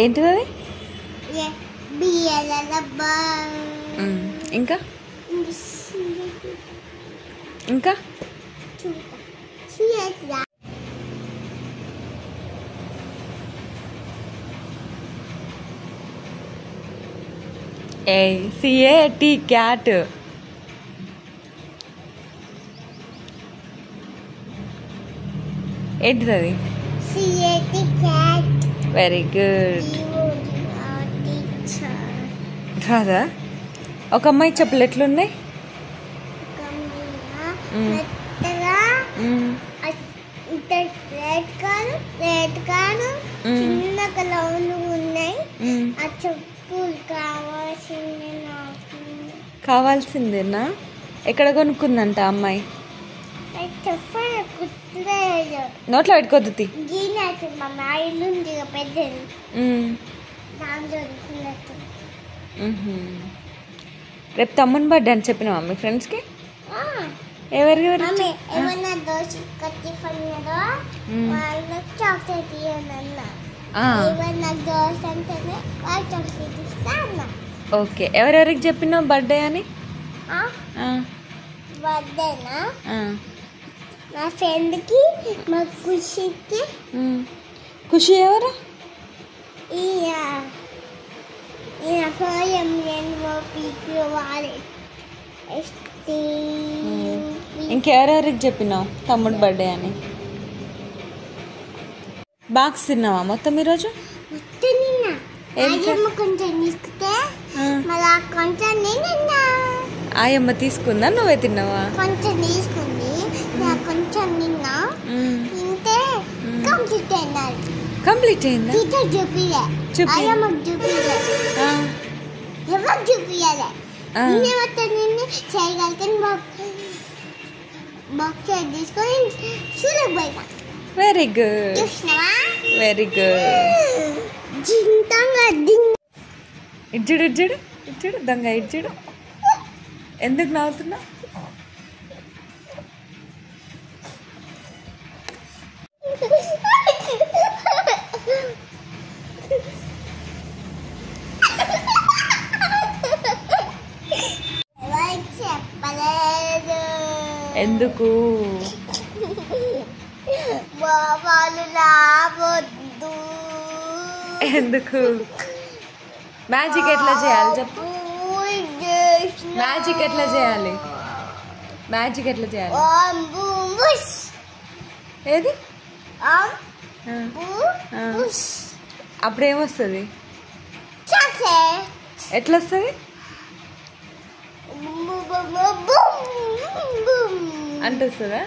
ఏంటిది అది? ఇంకా ఇంకా CAT క్యాట్. ఏంటిది అది? Very good. కాదా? ఒక అమ్మాయి చెప్పులు ఎట్లున్నాయి? కావాల్సిందేనా? ఎక్కడ కొనుక్కుందంట అమ్మాయి? నోట్లో పెట్టుకోద్దు. రేపు తమ్ముని బర్త్డే అని చెప్పినావా మీ ఫ్రెండ్స్కి? ఎవరెవరు? ఓకే, ఎవరెవరికి చెప్పినావు బర్త్డే అని? నా ఫ్రెండ్కి, మా ఖుషికి. ఖుషి ఎవరు? ఇంకెవరెవరికి చెప్పినావు తమ్ముడు బర్త్డే అని? బాక్స్ తిన్నావా మొత్తం ఈరోజు? ఆయమ్మ తీసుకుందా, నువ్వే తిన్నావా? కొంచెం తీసుకుంది, కొంచెం తిన్నా. కంప్లీట్ అయిందా? Very good, very good. ఇడ్జుడు ఇడ్జుడు ఇడ్జుడు దొంగ ఇడ్జుడు. ఎందుకు నవ్వుతున్నా? ఎందుకు? ఎందుకు? మ్యాజిక్ ఎట్లా చేయాలి చెప్పు? మ్యాజిక్ ఎట్లా చేయాలి? మ్యాజిక్ ఎట్లా చేయాలి? ఏది? అప్పుడేమొస్తుంది? ఎట్లా వస్తుంది? అంటే వస్తుందా?